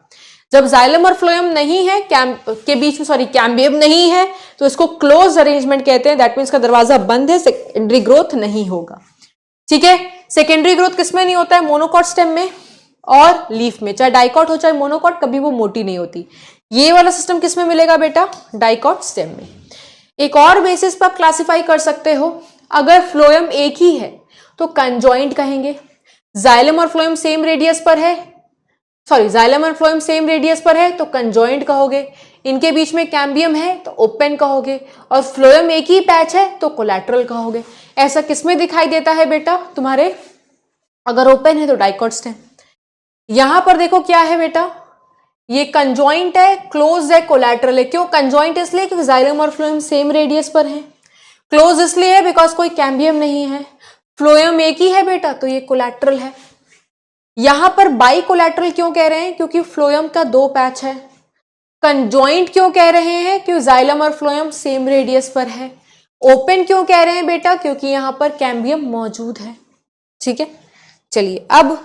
जब जाइलम और फ्लोएम नहीं है, के बीच में कैम्बियम नहीं है, तो इसको क्लोज अरेंजमेंट कहते हैं, दैट मीन्स का दरवाजा बंद है, सेकेंडरी ग्रोथ नहीं होगा, ठीक है। सेकेंडरी ग्रोथ किसमें नहीं होता है, मोनोकॉट स्टेम में और लीफ में, चाहे डाइकॉट हो चाहे मोनोकॉट, कभी वो मोटी नहीं होती। ये वाला सिस्टम किसमें मिलेगा बेटा, डाइकॉट स्टेम में। एक और बेसिस पर आप क्लासिफाई कर सकते हो, अगर फ्लोएम एक ही है तो कंजॉइंट कहेंगे, जाइलम और फ्लोएम सेम रेडियस पर है, जाइलम और फ्लोएम सेम रेडियस पर है तो कंजॉइंट कहोगे, इनके बीच में कैम्बियम है तो ओपन कहोगे, और फ्लोएम एक ही पैच है तो कोलैटरल कहोगे। ऐसा किसमें दिखाई देता है बेटा तुम्हारे, अगर ओपन है तो डाइकॉट स्टेम। यहां पर देखो क्या है बेटा, ये कंजॉइंट है, क्लोज है, कोलैटरल है। क्यों कंजॉइंट, इसलिए क्योंकि जाइलम और फ्लोएम सेम रेडियस पर है। क्लोज इसलिए है बिकॉज कोई कैम्बियम नहीं है। फ्लोएम एक ही है बेटा तो ये कोलैटरल है। यहां पर बाई कोलैटरल क्यों कह रहे हैं, क्योंकि फ्लोएम का दो पैच है। कंजॉइंट क्यों कह रहे हैं, क्योंकि जाइलम और फ्लोएम सेम रेडियस पर है। ओपन क्यों कह रहे हैं बेटा, क्योंकि यहां पर कैम्बियम मौजूद है, ठीक है। चलिए अब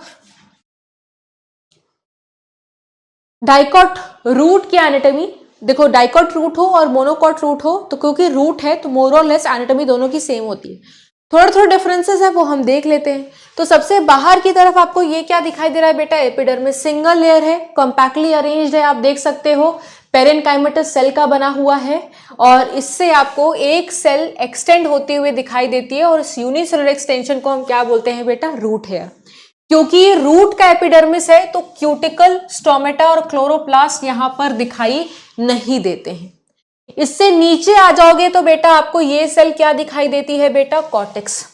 डाइकॉट रूट की एनाटॉमी देखो, डाइकॉट रूट हो और मोनोकॉट रूट हो तो क्योंकि रूट है तो मोर और लेस एनाटॉमी दोनों की सेम होती है। थोड़े थोड़े डिफरेंसेस है वो हम देख लेते हैं। तो सबसे बाहर की तरफ आपको ये क्या दिखाई दे रहा है बेटा, एपिडर्मिस सिंगल लेयर है, कॉम्पैक्टली अरेंज्ड है, आप देख सकते हो, पेरेनकाइमेटस सेल का बना हुआ है, और इससे आपको एक सेल एक्सटेंड होती हुई दिखाई देती है, और इस यूनिसेलुलर एक्सटेंशन को हम क्या बोलते हैं बेटा, रूट हेयर। क्योंकि रूट का एपिडर्मिस है तो क्यूटिकल, स्टोमेटा और क्लोरोप्लास्ट यहां पर दिखाई नहीं देते हैं। इससे नीचे आ जाओगे तो बेटा आपको ये सेल क्या दिखाई देती है बेटा, कॉर्टेक्स।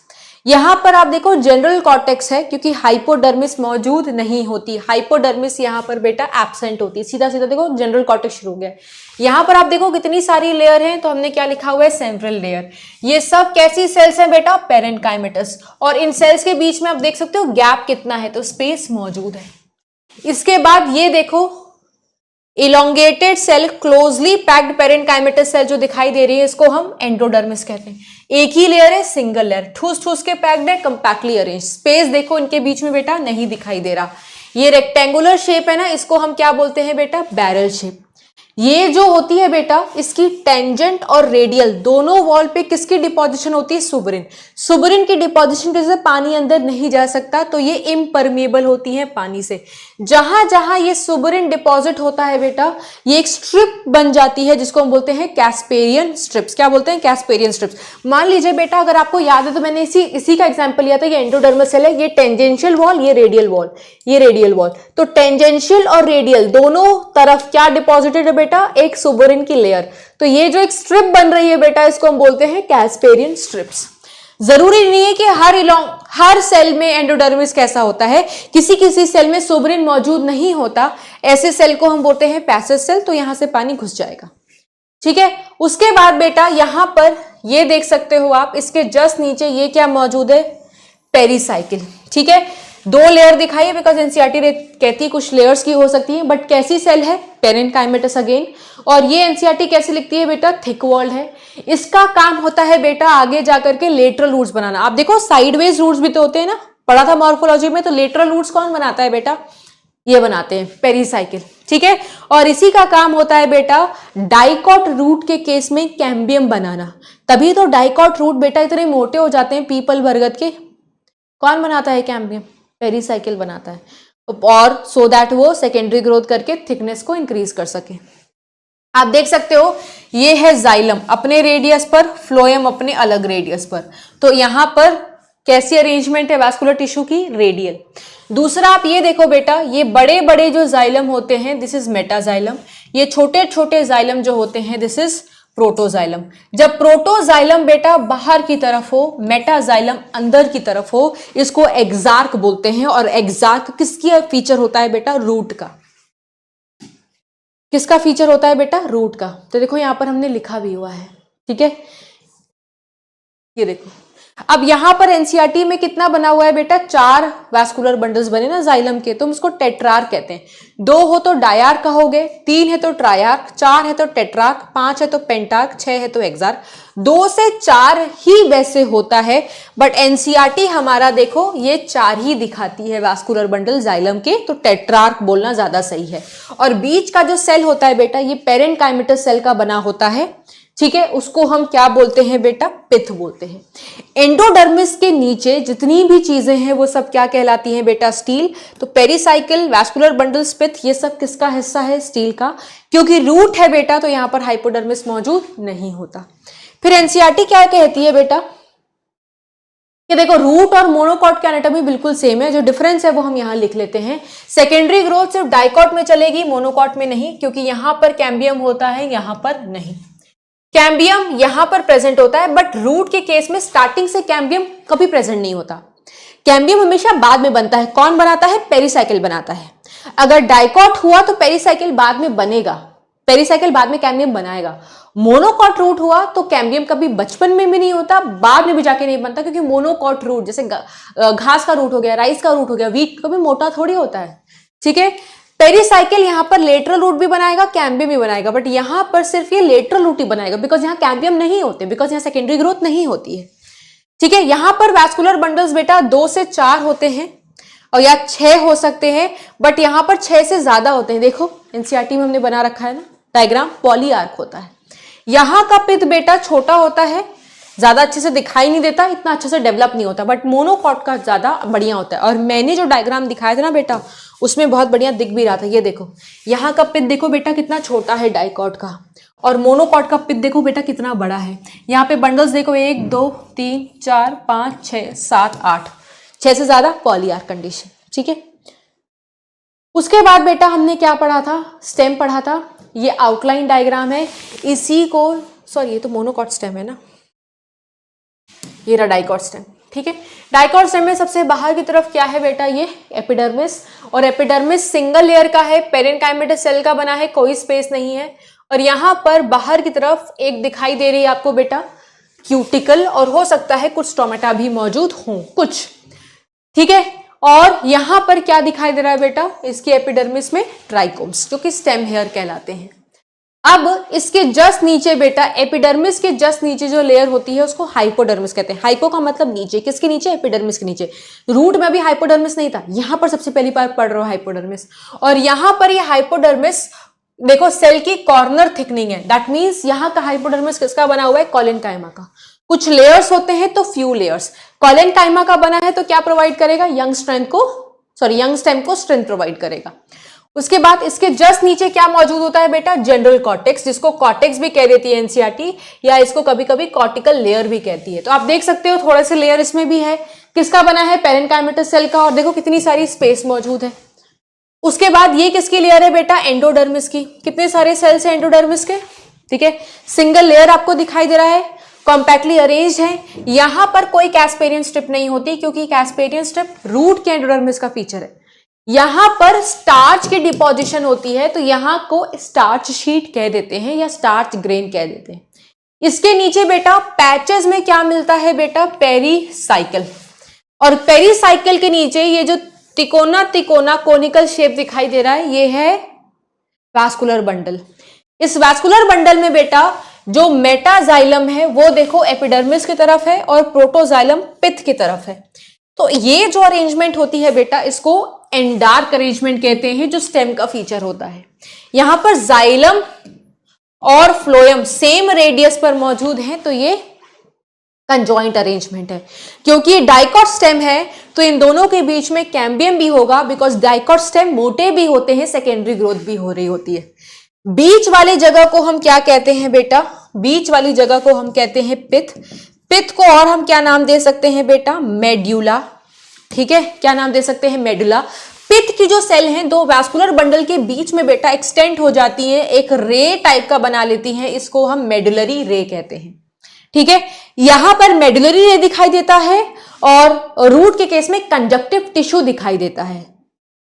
यहां पर आप देखो जनरल कॉर्टेक्स है, क्योंकि हाइपोडर्मिस मौजूद नहीं होती, हाइपोडर्मिस यहां पर बेटा एब्सेंट होती है। सीधा सीधा देखो जनरल कॉर्टेक्स शुरू हो गया। यहां पर आप देखो कितनी सारी लेयर हैं, तो हमने क्या लिखा हुआ है, सेंट्रल लेयर। ये सब कैसी सेल्स हैं बेटा, पेरेनकाइमेटस, और इन सेल्स के बीच में आप देख सकते हो गैप कितना है, तो स्पेस मौजूद है। इसके बाद ये देखो elongated cell, closely packed parenchymatous cell जो दिखाई दे रही है, इसको हम एंडोडर्मिस कहते हैं। एक ही लेयर है, सिंगल लेयर, ठूस ठूस के पैक्ड है, कंपैक्टली अरेंज। स्पेस देखो इनके बीच में बेटा नहीं दिखाई दे रहा। ये रेक्टेंगुलर शेप है ना, इसको हम क्या बोलते हैं बेटा, बैरल शेप। ये जो होती है बेटा, इसकी टेंजेंट और रेडियल दोनों वॉल पे किसकी डिपोजिशन होती है, सुबरिन। सुबरिन की डिपोजिशन की वजह से पानी अंदर नहीं जा सकता, तो ये इम्परमेबल होती है पानी से। जहां जहां ये सुबरिन डिपॉजिट होता है बेटा, ये एक स्ट्रिप बन जाती है जिसको हम बोलते हैं कैस्पेरियन स्ट्रिप्स। क्या बोलते हैं, कैस्पेरियन स्ट्रिप्स। मान लीजिए बेटा, अगर आपको याद है तो मैंने इसी का एग्जाम्पल लिया था, ये एंडोडर्मस सेल है, ये टेंजेंशियल वॉल, ये रेडियल वॉल, ये रेडियल वॉल। तो टेंजेंशियल और रेडियल दोनों तरफ क्या डिपॉजिटेड है बेटा, एक सुबरिन की लेयर। तो ये जो एक स्ट्रिप बन रही है बेटा, इसको हम बोलते हैं कैस्पेरियन स्ट्रिप्स। जरूरी नहीं है कि हर सेल में एंडोडर्मिस कैसा होता है, किसी किसी सेल में सुबरिन मौजूद नहीं होता, ऐसे सेल को हम बोलते हैं पैसेज सेल। तो यहां से पानी घुस जाएगा, ठीक है। उसके बाद बेटा यहां पर ये देख सकते हो आप, इसके जस्ट नीचे ये क्या मौजूद है, पेरीसाइकिल। ठीक है, 2 लेयर दिखाई है बिकॉज एनसीईआरटी कहती है कुछ लेयर्स की हो सकती है, बट कैसी सेल है, पेरेनकाइमेटस अगेन। और ये एनसीईआरटी कैसे लिखती है बेटा, थिक वॉल्ड है। इसका काम होता है बेटा आगे जाकर के लेटरल रूट्स बनाना। आप देखो साइडवेज रूट्स भी तो होते हैं ना, पढ़ा था मॉर्फोलॉजी में, तो लेटरल रूट्स कौन बनाता है बेटा, ये बनाते हैं पेरीसाइकिल। ठीक है, और इसी का काम होता है बेटा डाइकॉट रूट के केस में कैम्बियम बनाना। तभी तो डाइकॉट रूट बेटा इतने मोटे हो जाते हैं पीपल बरगद के। कौन बनाता है कैम्बियम, पेरीसाइकिल बनाता है, और सो दैट वो सेकेंडरी ग्रोथ करके थिकनेस को इंक्रीज कर सके। आप देख सकते हो ये है जाइलम अपने रेडियस पर, फ्लोएम अपने अलग रेडियस पर। तो यहां पर कैसी अरेंजमेंट है वास्कुलर टिश्यू की, रेडियल। दूसरा आप ये देखो बेटा, ये बड़े बड़े जो जाइलम होते हैं दिस इज मेटाजाइलम, ये छोटे छोटे जाइलम जो होते हैं दिस इज प्रोटोजाइलम। जब प्रोटोजाइलम बेटा बाहर की तरफ हो, मेटाजाइलम अंदर की तरफ हो, इसको एक्सार्क बोलते हैं। और एक्सार्क किसकी फीचर होता है बेटा, रूट का। किसका फीचर होता है बेटा, रूट का। तो देखो यहां पर हमने लिखा भी हुआ है। ठीक है, ये देखो, अब यहां पर एनसीईआरटी में कितना बना हुआ है बेटा, 4 वास्कुलर बंडल्स बने ना जाइलम के, तुम इसको टेट्रार्क कहते हैं। 2 हो तो डायार्क कहोगे, 3 है तो ट्रायार्क, 4 है तो टेट्रार्क, 5 है तो पेंटार्क, 6 है तो एक्सार्क। 2 से 4 ही वैसे होता है, बट एनसीईआरटी हमारा देखो ये 4 ही दिखाती है वास्कुलर बंडल जाइलम के, तो टेट्रार्क बोलना ज्यादा सही है। और बीच का जो सेल होता है बेटा ये पेरेनकाइमेटस सेल का बना होता है। ठीक है, उसको हम क्या बोलते हैं बेटा, पिथ बोलते हैं। एंडोडर्मिस के नीचे जितनी भी चीजें हैं वो सब क्या कहलाती हैं बेटा, स्टील। तो पेरीसाइकिल, वास्कुलर बंडल्स, पिथ, ये सब किसका हिस्सा है, स्टील का। क्योंकि रूट है बेटा तो यहां पर हाइपोडर्मिस मौजूद नहीं होता। फिर एनसीईआरटी क्या कहती है बेटा, कि देखो रूट और मोनोकॉट की एनाटॉमी बिल्कुल सेम है, जो डिफरेंस है वो हम यहां लिख लेते हैं। सेकेंडरी ग्रोथ सिर्फ डाइकॉट में चलेगी, मोनोकॉट में नहीं, क्योंकि यहां पर कैम्बियम होता है, यहां पर नहीं। कैम्बियम यहां पर प्रेजेंट होता है, बट रूट के केस में स्टार्टिंग से कैम्बियम कभी प्रेजेंट नहीं होता। कैम्बियम हमेशा बाद में बनता है। कौन बनाता है, पेरीसाइकिल बनाता है। अगर डाइकॉट हुआ तो पेरीसाइकिल बाद में बनेगा, पेरीसाइकिल बाद में कैम्बियम बनाएगा। मोनोकॉट रूट हुआ तो कैम्बियम कभी बचपन में भी नहीं होता, बाद में भी जाके नहीं बनता, क्योंकि मोनोकॉट रूट जैसे घास का रूट हो गया, राइस का रूट हो गया, वीट कभी मोटा थोड़ी होता है। ठीक है, पेरीसाइकिल यहां पर लेटरल रूट भी बनाएगा, कैम्बियम भी बनाएगा, बट यहां पर सिर्फ ये लेटरल रूट ही बनाएगा, बिकॉज यहां कैम्बियम नहीं होते, बिकॉज यहां सेकेंडरी ग्रोथ नहीं होती है। ठीक है, यहां पर वास्कुलर बंडल्स बेटा 2 से 4 होते हैं, और या 6 हो सकते हैं, बट यहां पर 6 से ज्यादा होते हैं। देखो एनसीईआरटी में हमने बना रखा है ना डायग्राम, पॉलीआर्क होता है। यहां का पिथ बेटा छोटा होता है, ज्यादा अच्छे से दिखाई नहीं देता, इतना अच्छे से डेवलप नहीं होता, बट मोनोकॉट का ज्यादा बढ़िया होता है। और मैंने जो डायग्राम दिखाया था ना बेटा उसमें बहुत बढ़िया दिख भी रहा था। ये देखो यहाँ का पिथ देखो बेटा कितना छोटा है डाइकॉट का, और मोनोकॉट का पिथ देखो बेटा कितना बड़ा है। यहाँ पे बंडल्स देखो 1 2 3 4 5 6 7 8, 6 से ज्यादा पॉलीआर्क कंडीशन। ठीक है, उसके बाद बेटा हमने क्या पढ़ा था, स्टेम पढ़ा था। ये आउटलाइन डायग्राम है, इसी को, सॉरी ये तो मोनोकॉट स्टेम है ना, ये रहा डाइकॉट स्टेम। ठीक है, डाइकॉट स्टेम में सबसे बाहर की तरफ क्या है बेटा, ये एपिडर्मिस, और एपिडर्मिस सिंगल लेयर का है, पेरेनकाइमेटस सेल का बना है, कोई स्पेस नहीं है। और यहां पर बाहर की तरफ एक दिखाई दे रही है आपको बेटा क्यूटिकल, और हो सकता है कुछ स्टोमेटा भी मौजूद हों कुछ। ठीक है, और यहां पर क्या दिखाई दे रहा है बेटा, इसकी एपिडर्मिस में ट्राइकोम्स, जो कि स्टेम हेयर कहलाते हैं। अब इसके जस्ट नीचे बेटा, एपिडर्मिस के जस्ट नीचे जो लेयर होती है उसको हाइपोडर्मिस कहते हैं। हाइपो का मतलब नीचे, किसके नीचे, एपिडर्मिस के नीचे। रूट में भी हाइपोडर्मिस नहीं था, यहां पर सबसे पहली बार पढ़ रहे हो हाइपोडर्मिस। और यहां पर ये हाइपोडर्मिस देखो सेल की कॉर्नर थिकनिंग है, दैट मींस यहां का हाइपोडर्मिस किसका बना हुआ है, कॉलेनकाइमा का। कुछ लेयर्स होते हैं तो फ्यू लेयर्स। कॉलेनकाइमा का बना है तो क्या प्रोवाइड करेगा, यंग स्टेम को स्ट्रेंथ प्रोवाइड करेगा। उसके बाद इसके जस्ट नीचे क्या मौजूद होता है बेटा, जनरल कॉर्टेक्स, जिसको कॉर्टेक्स भी कह देती है एनसीईआरटी, या इसको कभी कभी कॉर्टिकल लेयर भी कहती है। तो आप देख सकते हो थोड़े से लेयर इसमें भी है, किसका बना है, पेरेनकाइमेटस सेल का, और देखो कितनी सारी स्पेस मौजूद है। उसके बाद ये किसकी लेयर है बेटा, एंडोडर्मिस की। कितने सारे सेल्स हैं एंडोडर्मिस के, ठीक है, सिंगल लेयर आपको दिखाई दे रहा है, कॉम्पैक्टली अरेंज्ड है। यहां पर कोई कैस्पेरियन स्ट्रिप नहीं होती, क्योंकि कैस्पेरियन स्ट्रिप रूट के एंडोडर्मिस का फीचर है। यहां पर स्टार्च की डिपोजिशन होती है, तो यहां को स्टार्च शीट कह देते हैं या स्टार्च ग्रेन कह देते हैं। इसके नीचे बेटा पैचेस में क्या मिलता है बेटा, पेरीसाइकिल। और पेरीसाइकिल के नीचे ये जो तिकोना तिकोना कोनिकल शेप दिखाई दे रहा है, ये है वैस्कुलर बंडल। इस वैस्कुलर बंडल में बेटा जो मेटाजाइलम है वो देखो एपिडर्मिस की तरफ है और प्रोटोजाइलम पित्त की तरफ है। तो ये जो अरेंजमेंट होती है बेटा, इसको एंडार्क अरेंजमेंट कहते हैं, जो स्टेम का फीचर होता है। यहां पर जाइलम और फ्लोएम सेम रेडियस पर मौजूद हैं, तो ये कंजॉइंट अरेंजमेंट है। क्योंकि ये डाइकॉट स्टेम है तो इन दोनों के बीच में कैम्बियम भी होगा, बिकॉज डाइकॉट स्टेम मोटे भी होते हैं, सेकेंडरी ग्रोथ भी हो रही होती है। बीच वाली जगह को हम क्या कहते हैं बेटा, बीच वाली जगह को हम कहते हैं पित्त। पित्त को और हम क्या नाम दे सकते हैं बेटा, मेड्यूला। ठीक है, क्या नाम दे सकते हैं, मेडुला। पित्त की जो सेल हैं दो वैस्कुलर बंडल के बीच में बेटा एक्सटेंड हो जाती हैं, एक रे टाइप का बना लेती हैं, इसको हम मेडुलरी रे कहते हैं। ठीक है, यहां पर मेडुलरी रे दिखाई देता है और रूट के केस में कंजक्टिव टिश्यू दिखाई देता है,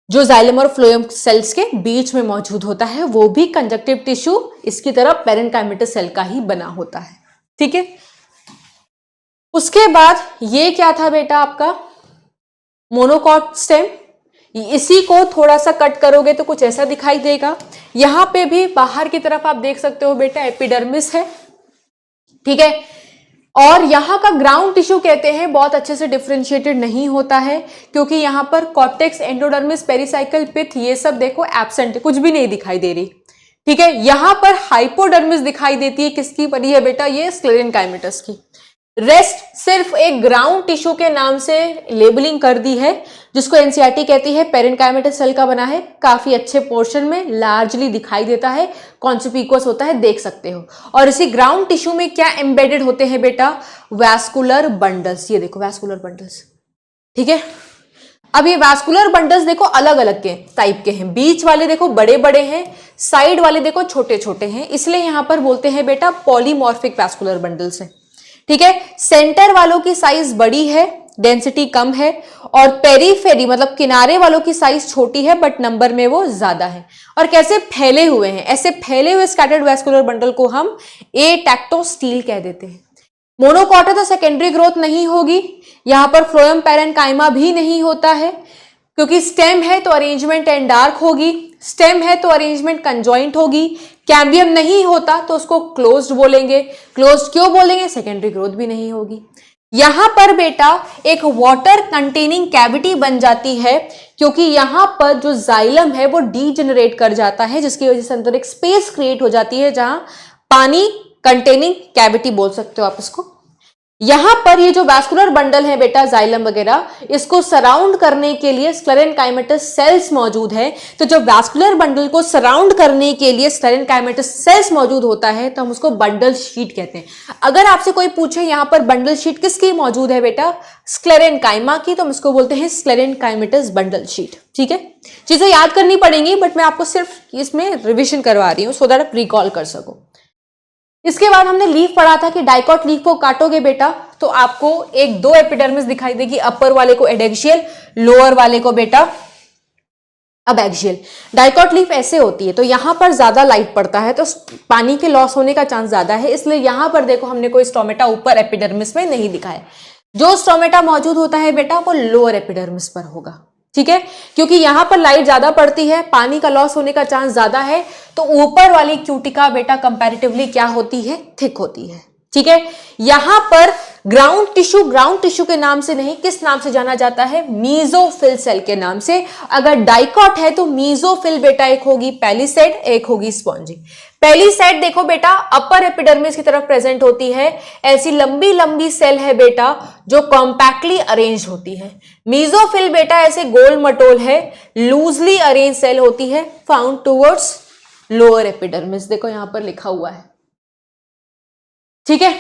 जो जाइलम और फ्लोएम सेल्स के बीच में मौजूद होता है, वो भी कंजक्टिव टिश्यू इसकी तरह पेरेन्काइमेटस सेल का ही बना होता है। ठीक है, उसके बाद ये क्या था बेटा आपका, मोनोकॉट स्टेम। इसी को थोड़ा सा कट करोगे तो कुछ ऐसा दिखाई देगा। यहां पे भी बाहर की तरफ आप देख सकते हो बेटा एपिडर्मिस है। ठीक है, और यहां का ग्राउंड टिश्यू कहते हैं बहुत अच्छे से डिफरेंशिएटेड नहीं होता है, क्योंकि यहां पर कॉर्टेक्स, एंडोडर्मिस, पेरिसाइकल, पित्त ये सब देखो एब्सेंट है, कुछ भी नहीं दिखाई दे रही। ठीक है, यहां पर हाइपोडर्मिस दिखाई देती है, किसकी बनी है बेटा, ये स्क्लेरेनकाइमेटस की। रेस्ट सिर्फ एक ग्राउंड टिश्यू के नाम से लेबलिंग कर दी है, जिसको एनसीईआरटी कहती है पेरेन्काइमेटस सेल का बना है, काफी अच्छे पोर्शन में लार्जली दिखाई देता है, कॉन्स्पिक्यूअस होता है, देख सकते हो। और इसी ग्राउंड टिश्यू में क्या एम्बेडेड होते हैं बेटा, वैस्कुलर बंडल्स। ये देखो वैस्कुलर बंडल्स। ठीक है, अब ये वैस्कुलर बंडल्स देखो अलग अलग के टाइप के हैं, बीच वाले देखो बड़े बड़े हैं, साइड वाले देखो छोटे छोटे हैं, इसलिए यहां पर बोलते हैं बेटा पॉलीमॉर्फिक वैस्कुलर बंडल्स है। ठीक है, सेंटर वालों की साइज बड़ी है, डेंसिटी कम है, और पेरीफेरी मतलब किनारे वालों की साइज छोटी है, बट नंबर में वो ज्यादा है। और कैसे फैले हुए हैं, ऐसे फैले हुए स्कैटर्ड वैस्कुलर बंडल को हम एटैक्टोस्टील कह देते हैं। मोनोकॉट है तो सेकेंडरी ग्रोथ नहीं होगी, यहां पर फ्लोएम पेरेन्काइमा भी नहीं होता है, क्योंकि स्टेम है तो अरेंजमेंट एंडार्क होगी, स्टेम है तो अरेंजमेंट कंजॉइंट होगी, कैम्बियम नहीं होता तो उसको क्लोज्ड बोलेंगे। क्लोज्ड क्यों बोलेंगे, सेकेंडरी ग्रोथ भी नहीं होगी। यहां पर बेटा एक वाटर कंटेनिंग कैविटी बन जाती है, क्योंकि यहां पर जो जाइलम है वो डीजेनरेट कर जाता है, जिसकी वजह से अंदर एक स्पेस क्रिएट हो जाती है, जहां पानी कंटेनिंग कैविटी बोल सकते हो आप इसको। यहां पर ये जो वैस्कुलर बंडल है बेटा जाइलम वगैरह, इसको सराउंड करने के लिए स्क्लेरेनकाइमेटस सेल्स मौजूद है। तो जब वैस्कुलर बंडल को सराउंड करने के लिए स्क्लेरेनकाइमेटस सेल्स मौजूद होता है तो हम उसको बंडल शीट कहते हैं। अगर आपसे कोई पूछे यहां पर बंडल शीट किसकी मौजूद है बेटा, स्क्लेरेनकाइमा की, तो हम इसको बोलते हैं स्क्लेरेनकाइमेटस बंडल शीट। ठीक है, चीजें याद करनी पड़ेंगी, बट मैं आपको सिर्फ इसमें रिविजन करवा रही हूं सो दैट आप रिकॉल कर सको। इसके बाद हमने लीफ पढ़ा था कि डाइकॉट लीफ को काटोगे बेटा तो आपको एक दो एपिडर्मिस दिखाई देगी, अपर वाले को एडेक्सियल, लोअर वाले को बेटा अबैक्सियल। डाइकॉट लीफ ऐसे होती है, तो यहां पर ज्यादा लाइट पड़ता है तो पानी के लॉस होने का चांस ज्यादा है, इसलिए यहां पर देखो हमने कोई स्टोमेटा ऊपर एपिडर्मिस में नहीं दिखाया। जो स्टोमेटा मौजूद होता है बेटा वो लोअर एपिडर्मिस पर होगा। ठीक है, क्योंकि यहां पर लाइट ज्यादा पड़ती है, पानी का लॉस होने का चांस ज्यादा है, तो ऊपर वाली क्यूटिका बेटा कंपैरेटिवली क्या होती है, थिक होती है। ठीक है, यहां पर ग्राउंड टिश्यू के नाम से नहीं, किस नाम से जाना जाता है, मीजोफिल सेल के नाम से। अगर डाइकॉट है तो मीजोफिल बेटा एक होगी पैलिसेड, एक होगी स्पॉन्जी। पैलिसेड देखो बेटा अपर एपिडर्मिस की तरफ प्रेजेंट होती है, ऐसी लंबी लंबी सेल है बेटा जो कॉम्पैक्टली अरेंज होती है। मीजोफिल बेटा ऐसे गोल मटोल है, लूजली अरेंज सेल होती है, फाउंड टूवर्ड्स लोअर एपिडर्मिस। देखो यहां पर लिखा हुआ है, ठीक है,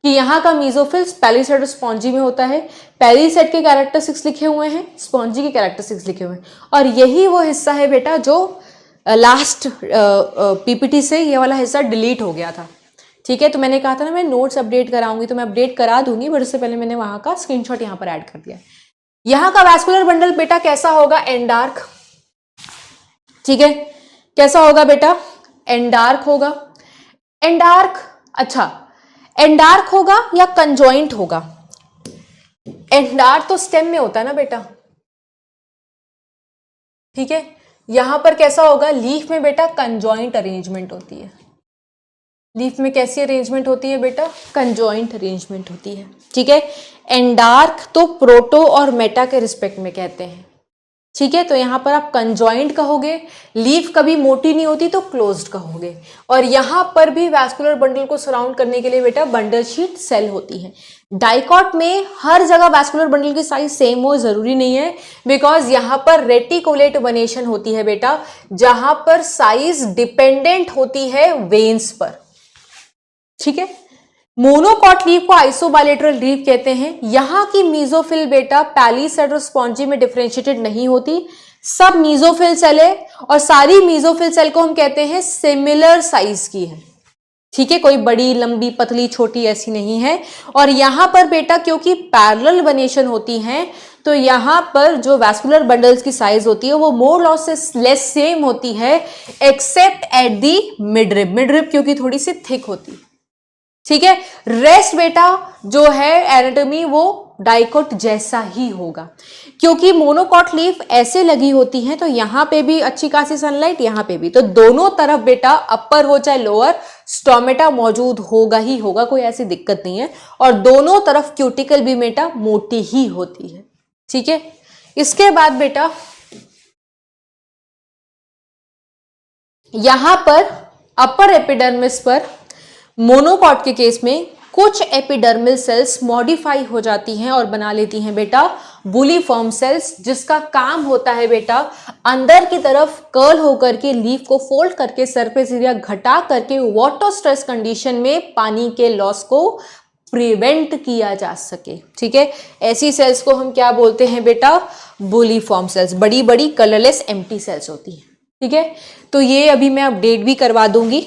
कि यहां का मीजोफिल पैलिसेड और स्पॉन्जी में होता है। पैलिसेड के कैरेक्टरिस्टिक्स लिखे हुए हैं, स्पॉन्जी के कैरेक्टरिस्टिक्स लिखे हुए हैं, और यही वो हिस्सा है बेटा जो लास्ट पीपीटी से ये वाला हिस्सा डिलीट हो गया था। ठीक है, तो मैंने कहा था ना मैं नोट्स अपडेट कराऊंगी, तो मैं अपडेट करा दूंगी, बट उससे पहले मैंने वहां का स्क्रीनशॉट यहां पर ऐड कर दिया। यहां का वैस्कुलर बंडल बेटा कैसा होगा, एंडार्क। ठीक है, कैसा होगा बेटा, एंडार्क होगा। एंडार्क, अच्छा एंडार्क होगा या कंजॉइंट होगा? एंडार्क तो स्टेम में होता है ना बेटा, ठीक है। यहां पर कैसा होगा, लीफ में बेटा कंजॉइंट अरेंजमेंट होती है। लीफ में कैसी अरेंजमेंट होती है बेटा? कंजॉइंट अरेंजमेंट होती है, ठीक है। एंडार्क तो प्रोटो और मेटा के रिस्पेक्ट में कहते हैं, ठीक है। तो यहां पर आप कंजॉइंट कहोगे, लीफ कभी मोटी नहीं होती तो क्लोज्ड कहोगे, और यहां पर भी वैस्कुलर बंडल को सराउंड करने के लिए बेटा बंडल शीट सेल होती है। डाइकॉट में हर जगह वैस्कुलर बंडल की साइज सेम हो जरूरी नहीं है, बिकॉज यहां पर रेटिकुलेट वेनेशन होती है बेटा, जहां पर साइज डिपेंडेंट होती है वेन्स पर, ठीक है। मोनोकॉट लीफ को आइसोबाइलेटरल लीफ कहते हैं। यहां की मीजोफिल बेटा पैलिसेड और स्पॉन्जी में डिफरेंशिएटेड नहीं होती, सब मीजोफिल सेल है, और सारी मीजोफिल सेल को हम कहते हैं सिमिलर साइज की है, ठीक है। कोई बड़ी लंबी पतली छोटी ऐसी नहीं है। और यहां पर बेटा क्योंकि पैरेलल वेनेशन होती है, तो यहां पर जो वैस्कुलर बंडल्स की साइज होती है वो मोर लेस सेम होती है, accept at the midrib. Midrib क्योंकि थोड़ी सी थिक होती है, ठीक है। रेस्ट बेटा जो है एनाटॉमी वो डाइकोट जैसा ही होगा, क्योंकि मोनोकॉट लीफ ऐसे लगी होती है, तो यहां पे भी अच्छी खासी सनलाइट, यहां पे भी, तो दोनों तरफ बेटा अपर हो चाहे लोअर स्टोमेटा मौजूद होगा ही होगा, कोई ऐसी दिक्कत नहीं है। और दोनों तरफ क्यूटिकल भी बेटा मोटी ही होती है, ठीक है। इसके बाद बेटा यहां पर अपर एपिडर्मिस पर मोनोकॉट के केस में कुछ एपिडर्मल सेल्स मॉडिफाई हो जाती हैं और बना लेती हैं बेटा बुलीफॉर्म सेल्स, जिसका काम होता है बेटा अंदर की तरफ कर्ल होकर के लीफ को फोल्ड करके सरफेस एरिया घटा करके वाटर स्ट्रेस कंडीशन में पानी के लॉस को प्रिवेंट किया जा सके, ठीक है। ऐसी सेल्स को हम क्या बोलते हैं बेटा? Bulliform cells. बड़ी बड़ी कलरलेस एम्प्टी सेल्स होती हैं, ठीक है। तो ये अभी मैं अपडेट भी करवा दूंगी।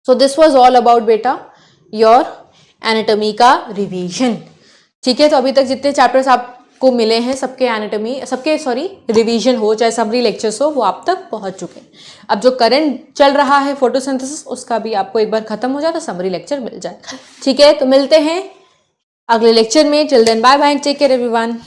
So this was all about बेटा योर एनाटॉमी का रिवीजन, ठीक है। तो अभी तक जितने चैप्टर्स आपको मिले हैं सबके एनाटॉमी रिवीजन हो चाहे समरी लेक्चर्स हो, वो आप तक पहुंच चुके हैं। अब जो करंट चल रहा है फोटोसिंथेसिस, उसका भी आपको एक बार खत्म हो जाए तो समरी लेक्चर मिल जाए, ठीक है। तो मिलते हैं अगले लेक्चर में। Till then bye bye, take care everyone.